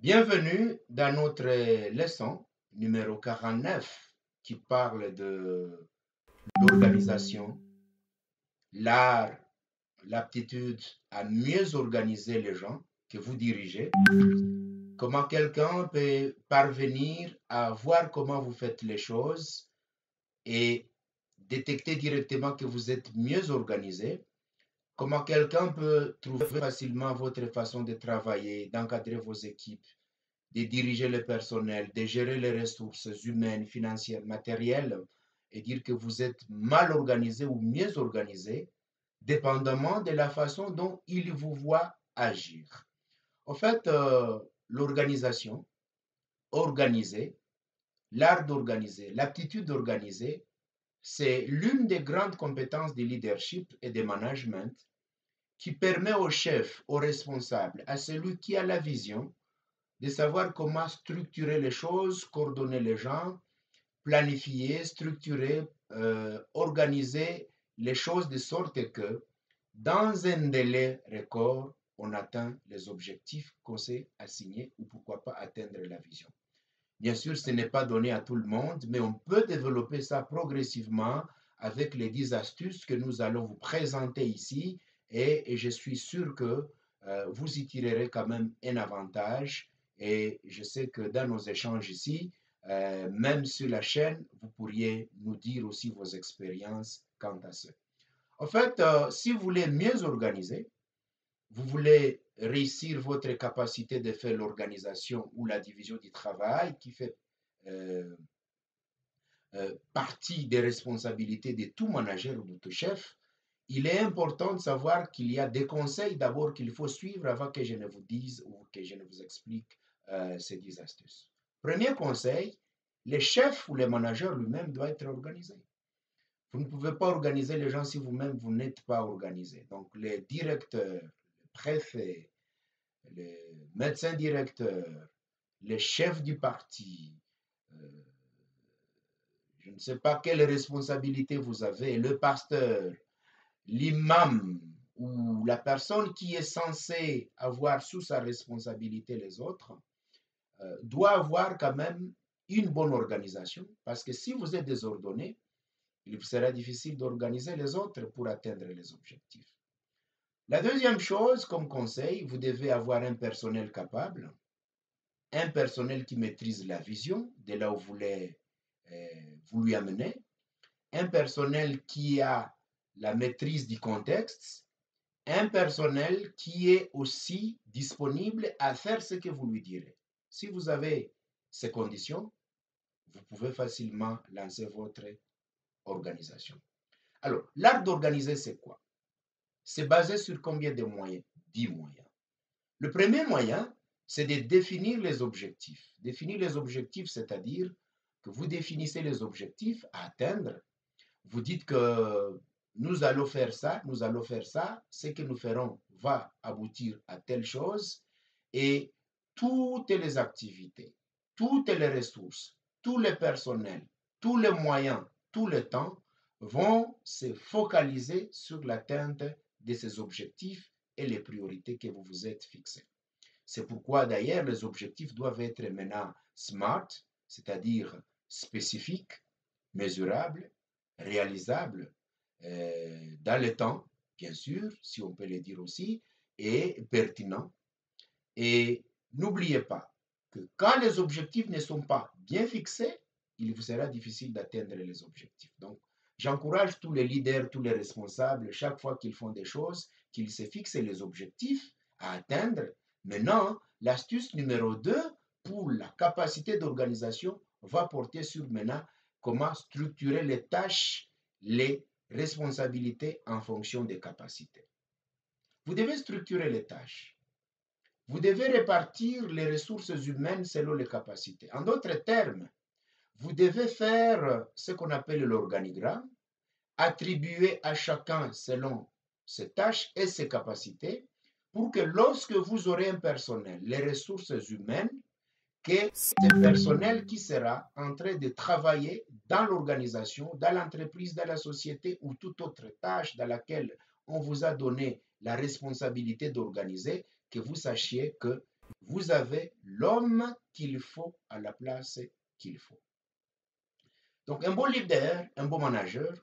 Bienvenue dans notre leçon numéro 49 qui parle de l'organisation, l'art, l'aptitude à mieux organiser les gens que vous dirigez, comment quelqu'un peut parvenir à voir comment vous faites les choses et détecter directement que vous êtes mieux organisé, comment quelqu'un peut trouver facilement votre façon de travailler, d'encadrer vos équipes, de diriger le personnel, de gérer les ressources humaines, financières, matérielles, et dire que vous êtes mal organisé ou mieux organisé, dépendamment de la façon dont il vous voit agir. En fait, l'organisation, organiser, l'art d'organiser, l'aptitude d'organiser, c'est l'une des grandes compétences de leadership et de management qui permet au chef, au responsable, à celui qui a la vision, de savoir comment structurer les choses, coordonner les gens, planifier, structurer, organiser les choses de sorte que dans un délai record, on atteint les objectifs qu'on s'est assignés ou pourquoi pas atteindre la vision. Bien sûr, ce n'est pas donné à tout le monde, mais on peut développer ça progressivement avec les 10 astuces que nous allons vous présenter ici et je suis sûr que vous y tirerez quand même un avantage et je sais que dans nos échanges ici, même sur la chaîne, vous pourriez nous dire aussi vos expériences quant à ça. En fait, si vous voulez mieux organiser, vous voulez réussir votre capacité de faire l'organisation ou la division du travail qui fait euh, partie des responsabilités de tout manager ou de tout chef, il est important de savoir qu'il y a des conseils d'abord qu'il faut suivre avant que je ne vous dise ou que je ne vous explique ces 10 astuces. Premier conseil, le chef ou le manager lui-même doit être organisé. Vous ne pouvez pas organiser les gens si vous-même vous n'êtes pas organisé. Donc les directeurs, les préfets, les médecins directeurs, les chefs du parti, euh, je ne sais pas quelle responsabilité vous avez, le pasteur, l'imam ou la personne qui est censée avoir sous sa responsabilité les autres, doit avoir quand même une bonne organisation parce que si vous êtes désordonné, il vous sera difficile d'organiser les autres pour atteindre les objectifs. La deuxième chose, comme conseil, vous devez avoir un personnel capable, un personnel qui maîtrise la vision de là où vous lui amenez, un personnel qui a la maîtrise du contexte, un personnel qui est aussi disponible à faire ce que vous lui direz. Si vous avez ces conditions, vous pouvez facilement lancer votre organisation. Alors, l'art d'organiser, c'est quoi? C'est basé sur combien de moyens? 10 moyens. Le premier moyen, c'est de définir les objectifs. Définir les objectifs, c'est-à-dire que vous définissez les objectifs à atteindre. Vous dites que nous allons faire ça, ce que nous ferons va aboutir à telle chose et toutes les activités, toutes les ressources, tous les personnels, tous les moyens, tout le temps vont se focaliser sur l'atteinte de ces objectifs et les priorités que vous vous êtes fixées. C'est pourquoi d'ailleurs les objectifs doivent être maintenant SMART, c'est-à-dire spécifiques, mesurables, réalisables dans le temps, bien sûr, si on peut le dire aussi, et pertinents. Et n'oubliez pas que quand les objectifs ne sont pas bien fixés, il vous sera difficile d'atteindre les objectifs. Donc, j'encourage tous les leaders, tous les responsables, chaque fois qu'ils font des choses, qu'ils se fixent les objectifs à atteindre. Maintenant, l'astuce numéro 2 pour la capacité d'organisation va porter sur maintenant comment structurer les tâches, les responsabilités en fonction des capacités. Vous devez structurer les tâches. Vous devez répartir les ressources humaines selon les capacités. En d'autres termes, vous devez faire ce qu'on appelle l'organigramme, attribuer à chacun selon ses tâches et ses capacités, pour que lorsque vous aurez un personnel, les ressources humaines, que c'est personnel qui sera en train de travailler dans l'organisation, dans l'entreprise, dans la société ou toute autre tâche dans laquelle on vous a donné la responsabilité d'organiser, que vous sachiez que vous avez l'homme qu'il faut à la place qu'il faut. Donc un bon leader, un bon manager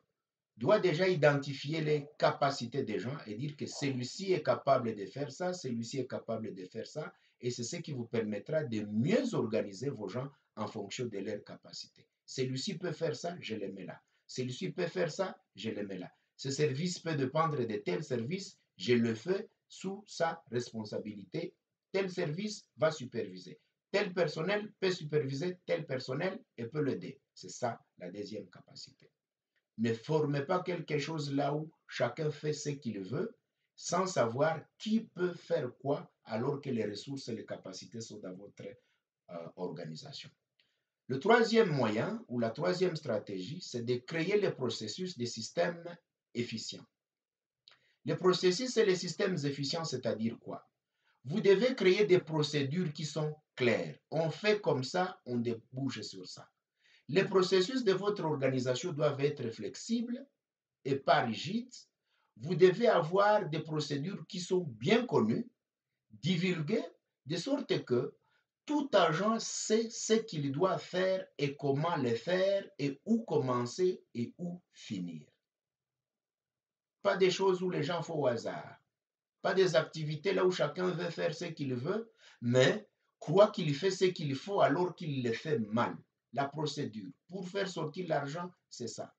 doit déjà identifier les capacités des gens et dire que celui-ci est capable de faire ça, celui-ci est capable de faire ça, et c'est ce qui vous permettra de mieux organiser vos gens en fonction de leurs capacités. Celui-ci peut faire ça, je le mets là. Celui-ci peut faire ça, je le mets là. Ce service peut dépendre de tel service, je le fais sous sa responsabilité. Tel service va superviser. Tel personnel peut superviser tel personnel et peut l'aider. C'est ça la deuxième capacité. Ne formez pas quelque chose là où chacun fait ce qu'il veut sans savoir qui peut faire quoi alors que les ressources et les capacités sont dans votre organisation. Le troisième moyen ou la troisième stratégie, c'est de créer les processus des systèmes efficients. Les processus et les systèmes efficients, c'est-à-dire quoi? Vous devez créer des procédures qui sont claires. On fait comme ça, on débouche sur ça. Les processus de votre organisation doivent être flexibles et pas rigides. Vous devez avoir des procédures qui sont bien connues, divulguées, de sorte que tout agent sait ce qu'il doit faire et comment le faire et où commencer et où finir. Pas des choses où les gens font au hasard. Pas des activités là où chacun veut faire ce qu'il veut, mais croit qu'il fait ce qu'il faut alors qu'il le fait mal. La procédure. Pour faire sortir l'argent, c'est ça.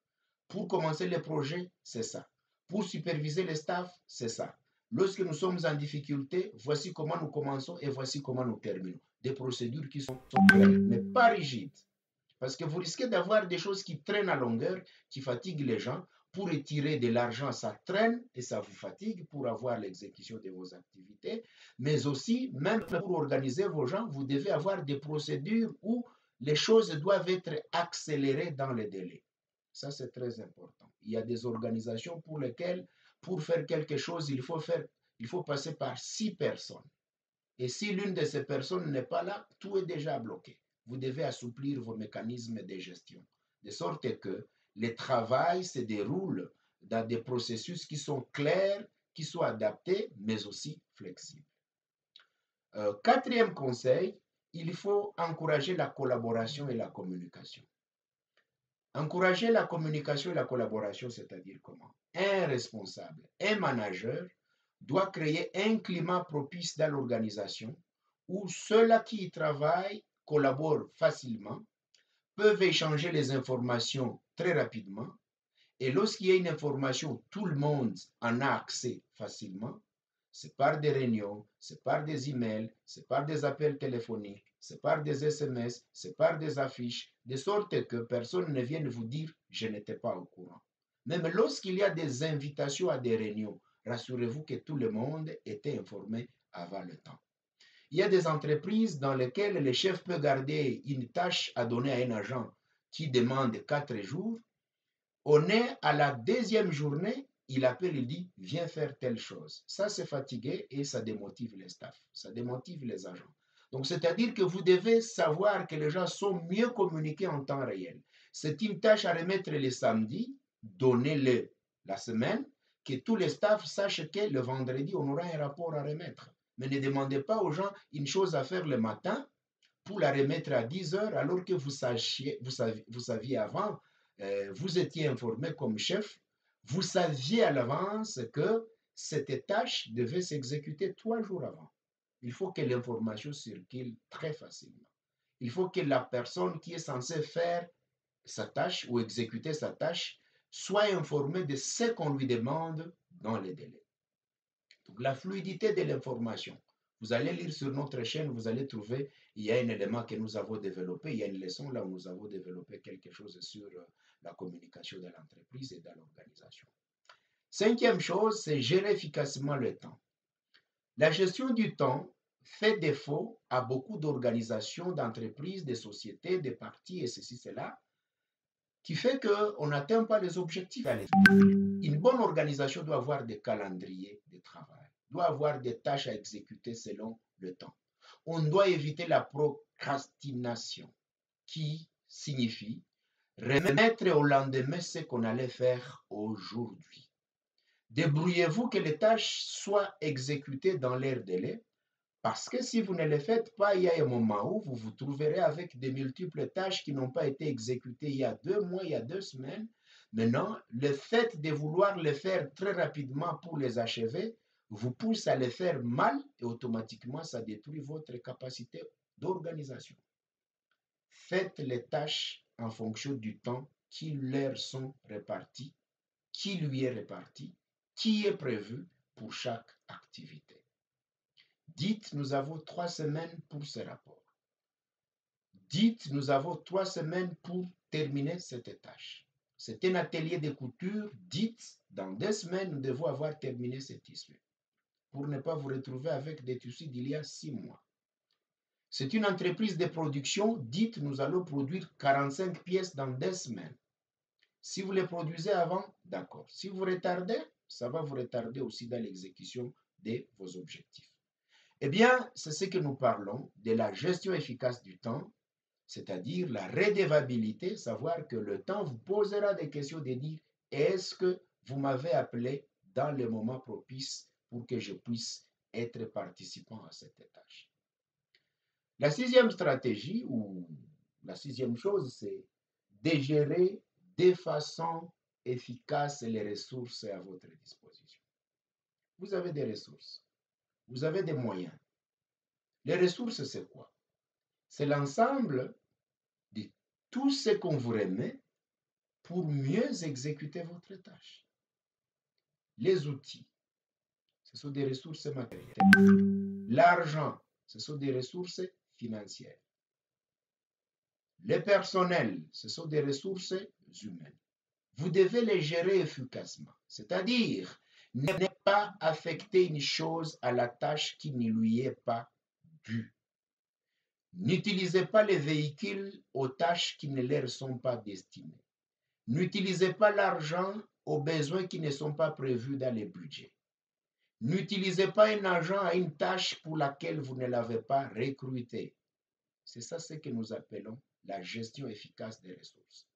Pour commencer les projets, c'est ça. Pour superviser les staffs, c'est ça. Lorsque nous sommes en difficulté, voici comment nous commençons et voici comment nous terminons. Des procédures qui sont claires, mais pas rigides. Parce que vous risquez d'avoir des choses qui traînent à longueur, qui fatiguent les gens. Pour retirer de l'argent, ça traîne et ça vous fatigue pour avoir l'exécution de vos activités. Mais aussi, même pour organiser vos gens, vous devez avoir des procédures où les choses doivent être accélérées dans les délais. Ça, c'est très important. Il y a des organisations pour lesquelles, pour faire quelque chose, il faut passer par 6 personnes. Et si l'une de ces personnes n'est pas là, tout est déjà bloqué. Vous devez assouplir vos mécanismes de gestion, de sorte que le travail se déroule dans des processus qui sont clairs, qui soient adaptés, mais aussi flexibles. Quatrième conseil, il faut encourager la collaboration et la communication. Encourager la communication et la collaboration, c'est-à-dire comment? Un responsable, un manager doit créer un climat propice dans l'organisation où ceux-là qui y travaillent collaborent facilement, peuvent échanger les informations très rapidement et lorsqu'il y a une information, tout le monde en a accès facilement. C'est par des réunions, c'est par des emails, c'est par des appels téléphoniques, c'est par des SMS, c'est par des affiches, de sorte que personne ne vienne vous dire « je n'étais pas au courant ». Même lorsqu'il y a des invitations à des réunions, rassurez-vous que tout le monde était informé avant le temps. Il y a des entreprises dans lesquelles le chef peut garder une tâche à donner à un agent qui demande 4 jours. On est à la deuxième journée, il appelle, il dit, viens faire telle chose. Ça, c'est fatigué et ça démotive les staffs, ça démotive les agents. Donc, c'est-à-dire que vous devez savoir que les gens sont mieux communiqués en temps réel. C'est une tâche à remettre le samedi, donnez-le la semaine, que tous les staffs sachent que le vendredi, on aura un rapport à remettre. Mais ne demandez pas aux gens une chose à faire le matin pour la remettre à 10 heures alors que vous saviez avant, vous étiez informé comme chef, vous saviez à l'avance que cette tâche devait s'exécuter 3 jours avant. Il faut que l'information circule très facilement. Il faut que la personne qui est censée faire sa tâche ou exécuter sa tâche soit informée de ce qu'on lui demande dans les délais. Donc, la fluidité de l'information. Vous allez lire sur notre chaîne, vous allez trouver, il y a un élément que nous avons développé, il y a une leçon là où nous avons développé quelque chose sur la communication de l'entreprise et de l'organisation. Cinquième chose, c'est gérer efficacement le temps. La gestion du temps fait défaut à beaucoup d'organisations, d'entreprises, de sociétés, de partis et ceci, cela, qui fait qu'on n'atteint pas les objectifs à l'effectif. Une bonne organisation doit avoir des calendriers de travail, doit avoir des tâches à exécuter selon le temps. On doit éviter la procrastination, qui signifie remettre au lendemain ce qu'on allait faire aujourd'hui. Débrouillez-vous que les tâches soient exécutées dans leur délai. Parce que si vous ne le faites pas, il y a un moment où vous vous trouverez avec de multiples tâches qui n'ont pas été exécutées il y a 2 mois, il y a 2 semaines. Maintenant, le fait de vouloir les faire très rapidement pour les achever vous pousse à les faire mal et automatiquement, ça détruit votre capacité d'organisation. Faites les tâches en fonction du temps qui leur sont répartis, qui lui est réparti, qui est prévu pour chaque activité. Dites, nous avons 3 semaines pour ce rapport. Dites, nous avons 3 semaines pour terminer cette tâche. C'est un atelier de couture. Dites, dans 2 semaines, nous devons avoir terminé ce tissu. Pour ne pas vous retrouver avec des tissus d'il y a 6 mois. C'est une entreprise de production. Dites, nous allons produire 45 pièces dans 2 semaines. Si vous les produisez avant, d'accord. Si vous retardez, ça va vous retarder aussi dans l'exécution de vos objectifs. Eh bien, c'est ce que nous parlons de la gestion efficace du temps, c'est-à-dire la redevabilité, savoir que le temps vous posera des questions de dire est-ce que vous m'avez appelé dans le moment propice pour que je puisse être participant à cette tâche. La 6e stratégie ou la 6e chose, c'est de gérer de façon efficace les ressources à votre disposition. Vous avez des ressources, vous avez des moyens. Les ressources, c'est quoi? C'est l'ensemble de tout ce qu'on vous remet pour mieux exécuter votre tâche. Les outils, ce sont des ressources matérielles. L'argent, ce sont des ressources financières. Le personnel, ce sont des ressources humaines. Vous devez les gérer efficacement, c'est-à-dire ne pas affecter une chose à la tâche qui ne lui est pas due. N'utilisez pas les véhicules aux tâches qui ne leur sont pas destinées. N'utilisez pas l'argent aux besoins qui ne sont pas prévus dans les budgets. N'utilisez pas un agent à une tâche pour laquelle vous ne l'avez pas recruté. C'est ça ce que nous appelons la gestion efficace des ressources.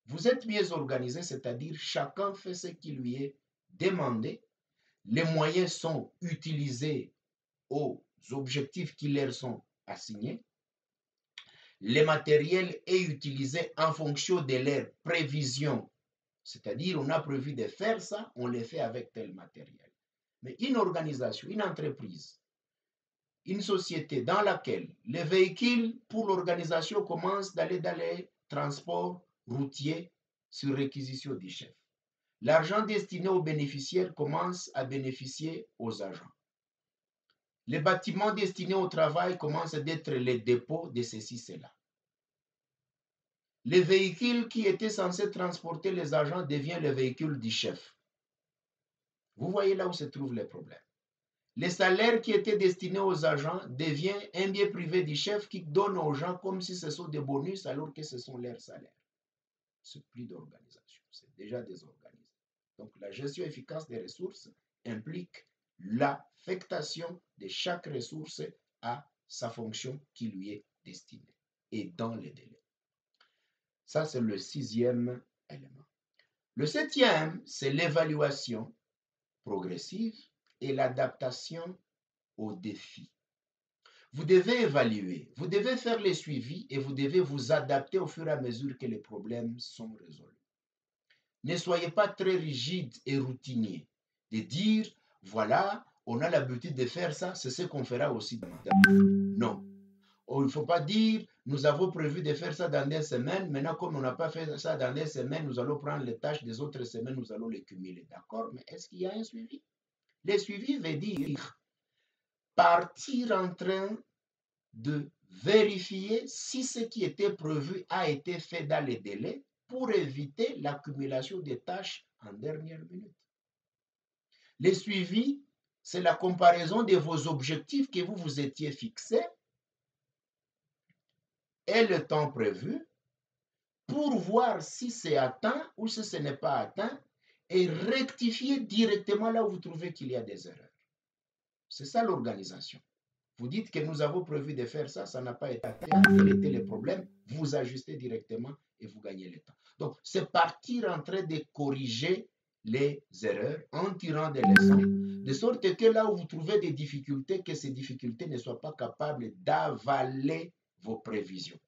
Vous êtes mieux organisé, c'est-à-dire chacun fait ce qui lui est demandé. Les moyens sont utilisés aux objectifs qui leur sont assignés. Le matériel est utilisé en fonction de leurs prévisions. C'est-à-dire, on a prévu de faire ça, on le fait avec tel matériel. Mais une organisation, une entreprise, une société dans laquelle les véhicules pour l'organisation commencent d'aller dans les transports routiers sur réquisition du chef. L'argent destiné aux bénéficiaires commence à bénéficier aux agents. Les bâtiments destinés au travail commencent d'être les dépôts de ceci, cela. Les véhicules qui étaient censés transporter les agents deviennent les véhicules du chef. Vous voyez là où se trouvent les problèmes. Les salaires qui étaient destinés aux agents deviennent un bien privé du chef qui donne aux gens comme si ce sont des bonus alors que ce sont leurs salaires. C'est plus d'organisation, c'est déjà désorganisé. Donc la gestion efficace des ressources implique l'affectation de chaque ressource à sa fonction qui lui est destinée et dans les délais. Ça, c'est le 6e élément. Le 7e, c'est l'évaluation progressive et l'adaptation aux défis. Vous devez évaluer, vous devez faire les suivis et vous devez vous adapter au fur et à mesure que les problèmes sont résolus. Ne soyez pas très rigide et routinier de dire, voilà, on a l'habitude de faire ça, c'est ce qu'on fera aussi demain. Non. Il ne faut pas dire, nous avons prévu de faire ça dans des semaines, maintenant comme on n'a pas fait ça dans des semaines, nous allons prendre les tâches des autres semaines, nous allons les cumuler. D'accord, mais est-ce qu'il y a un suivi? Le suivi veut dire partir en train de vérifier si ce qui était prévu a été fait dans les délais pour éviter l'accumulation des tâches en dernière minute. Le suivi, c'est la comparaison de vos objectifs que vous vous étiez fixés et le temps prévu pour voir si c'est atteint ou si ce n'est pas atteint et rectifier directement là où vous trouvez qu'il y a des erreurs. C'est ça l'organisation. Vous dites que nous avons prévu de faire ça, ça n'a pas été atteint, quel était le problème, vous ajustez directement et vous gagnez le temps. Donc, c'est partir en train de corriger les erreurs en tirant des leçons, de sorte que là où vous trouvez des difficultés, que ces difficultés ne soient pas capables d'avaler vos prévisions.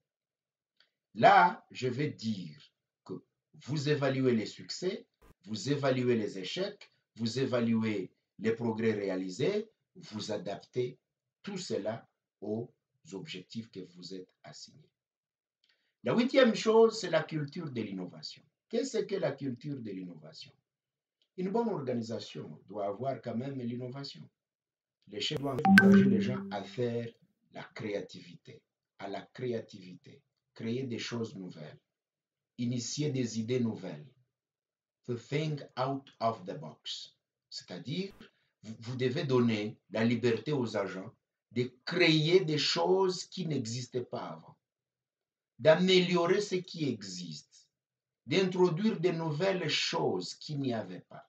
Là, je vais dire que vous évaluez les succès, vous évaluez les échecs, vous évaluez les progrès réalisés, vous adaptez tout cela aux objectifs que vous êtes assignés. La huitième chose, c'est la culture de l'innovation. Qu'est-ce que la culture de l'innovation? Une bonne organisation doit avoir quand même l'innovation. Les chefs doivent encourager les gens à faire la créativité, à la créativité, créer des choses nouvelles, initier des idées nouvelles, to think out of the box. C'est-à-dire, vous devez donner la liberté aux agents de créer des choses qui n'existaient pas avant, d'améliorer ce qui existe, d'introduire de nouvelles choses qu'il n'y avait pas,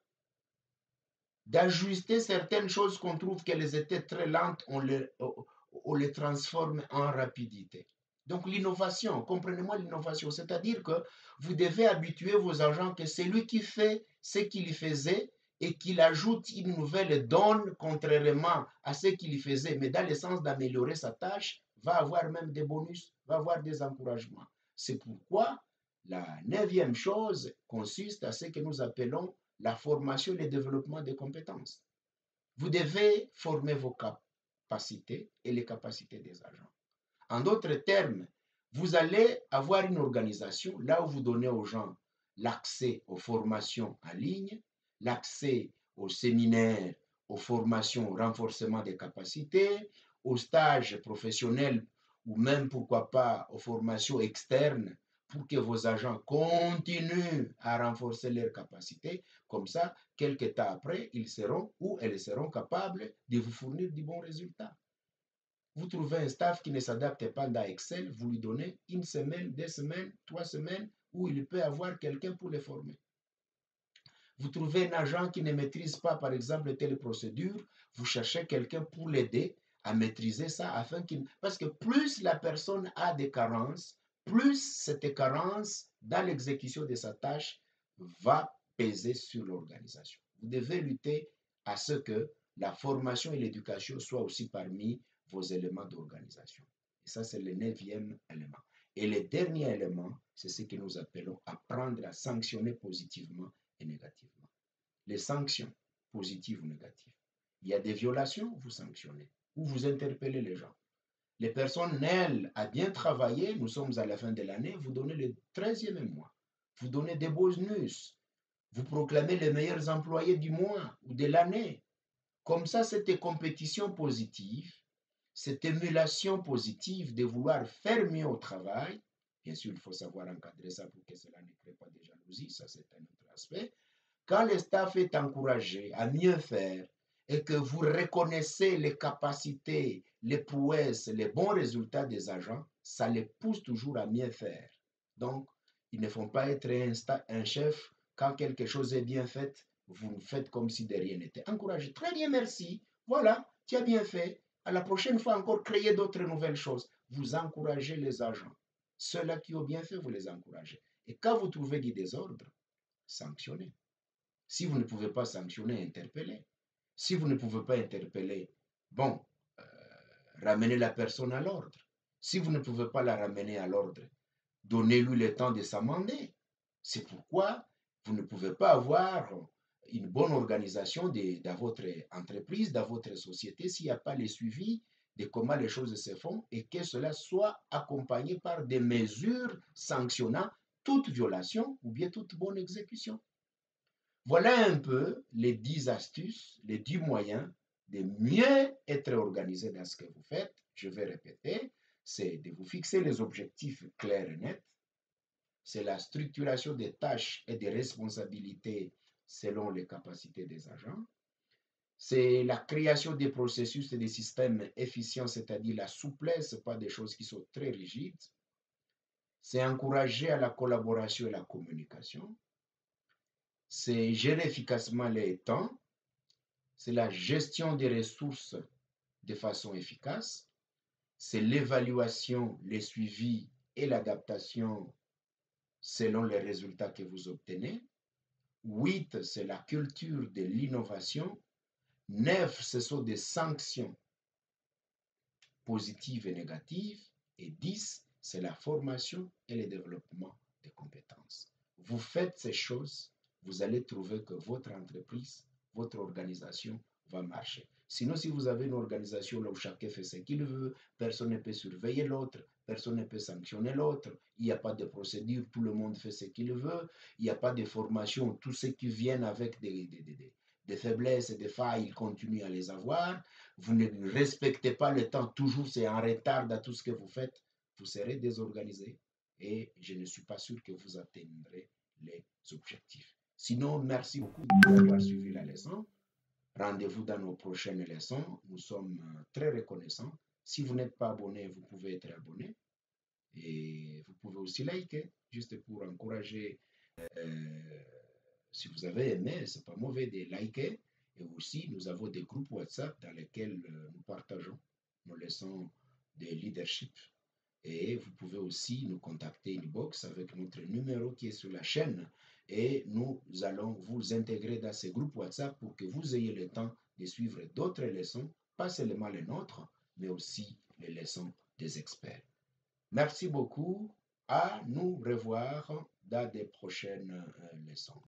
d'ajuster certaines choses qu'on trouve qu'elles étaient très lentes, on les transforme en rapidité. Donc l'innovation, comprenez-moi l'innovation, c'est-à-dire que vous devez habituer vos agents que c'est lui qui fait ce qu'il faisait et qu'il ajoute une nouvelle donne contrairement à ce qu'il faisait, mais dans le sens d'améliorer sa tâche, va avoir même des bonus, va avoir des encouragements. C'est pourquoi la neuvième chose consiste à ce que nous appelons la formation et le développement des compétences. Vous devez former vos capacités et les capacités des agents. En d'autres termes, vous allez avoir une organisation là où vous donnez aux gens l'accès aux formations en ligne, l'accès aux séminaires, aux formations, au renforcement des capacités, aux stages professionnels ou même, pourquoi pas, aux formations externes pour que vos agents continuent à renforcer leurs capacités. Comme ça, quelques temps après, ils seront ou elles seront capables de vous fournir de bons résultats. Vous trouvez un staff qui ne s'adapte pas dans Excel, vous lui donnez une semaine, 2 semaines, 3 semaines, où il peut avoir quelqu'un pour les former. Vous trouvez un agent qui ne maîtrise pas, par exemple, telle procédure, vous cherchez quelqu'un pour l'aider à maîtriser ça afin qu'il... Parce que plus la personne a des carences, plus cette carence dans l'exécution de sa tâche va peser sur l'organisation. Vous devez lutter à ce que la formation et l'éducation soient aussi parmi vos éléments d'organisation. Et ça, c'est le neuvième élément. Et le dernier élément, c'est ce que nous appelons apprendre à sanctionner positivement et négativement. Les sanctions, positives ou négatives. Il y a des violations, vous sanctionnez ou vous interpellez les gens. Les personnes, elles, à bien travailler, nous sommes à la fin de l'année, vous donnez le 13e mois, vous donnez des bonus, vous proclamez les meilleurs employés du mois ou de l'année. Comme ça, cette compétition positive, cette émulation positive de vouloir faire mieux au travail, bien sûr, il faut savoir encadrer ça pour que cela ne crée pas de jalousie, ça c'est un autre aspect. Quand le staff est encouragé à mieux faire et que vous reconnaissez les capacités, les prouesses, les bons résultats des agents, ça les pousse toujours à mieux faire. Donc, ils ne font pas être un chef quand quelque chose est bien fait, vous faites comme si de rien n'était. Encouragez. Très bien, merci. Voilà, tu as bien fait. À la prochaine fois, encore créer d'autres nouvelles choses. Vous encouragez les agents. Ceux-là qui ont bien fait, vous les encouragez. Et quand vous trouvez du désordre, sanctionnez. Si vous ne pouvez pas sanctionner, interpellez. Si vous ne pouvez pas interpeller, bon, euh, ramenez la personne à l'ordre. Si vous ne pouvez pas la ramener à l'ordre, donnez-lui le temps de s'amender. C'est pourquoi vous ne pouvez pas avoir une bonne organisation dans votre entreprise, dans votre société, s'il n'y a pas le suivi de comment les choses se font et que cela soit accompagné par des mesures sanctionnant toute violation ou bien toute bonne exécution. Voilà un peu les 10 astuces, les 10 moyens de mieux être organisé dans ce que vous faites. Je vais répéter, c'est de vous fixer les objectifs clairs et nets. C'est la structuration des tâches et des responsabilités selon les capacités des agents. C'est la création des processus et des systèmes efficients, c'est-à-dire la souplesse, pas des choses qui sont très rigides. C'est encourager à la collaboration et la communication. C'est gérer efficacement les temps. C'est la gestion des ressources de façon efficace. C'est l'évaluation, le suivi et l'adaptation selon les résultats que vous obtenez. 8, c'est la culture de l'innovation. 9, ce sont des sanctions positives et négatives. Et 10, c'est la formation et le développement des compétences. Vous faites ces choses, vous allez trouver que votre entreprise, votre organisation va marcher. Sinon, si vous avez une organisation là où chacun fait ce qu'il veut, personne ne peut surveiller l'autre, personne ne peut sanctionner l'autre, il n'y a pas de procédure, tout le monde fait ce qu'il veut, il n'y a pas de formation, tous ceux qui viennent avec des faiblesses et des failles, ils continuent à les avoir. Vous ne respectez pas le temps, toujours c'est en retard dans tout ce que vous faites, vous serez désorganisé et je ne suis pas sûr que vous atteindrez les objectifs. Sinon, merci beaucoup d'avoir suivi la leçon. Rendez-vous dans nos prochaines leçons. Nous sommes très reconnaissants. Si vous n'êtes pas abonné, vous pouvez être abonné. Et vous pouvez aussi liker, juste pour encourager. euh, si vous avez aimé, c'est pas mauvais de liker. Et aussi, nous avons des groupes WhatsApp dans lesquels nous partageons nos leçons de leadership. Et vous pouvez aussi nous contacter inbox avec notre numéro qui est sur la chaîne. Et nous allons vous intégrer dans ces groupes WhatsApp pour que vous ayez le temps de suivre d'autres leçons, pas seulement les nôtres, mais aussi les leçons des experts. Merci beaucoup. À nous revoir dans des prochaines leçons.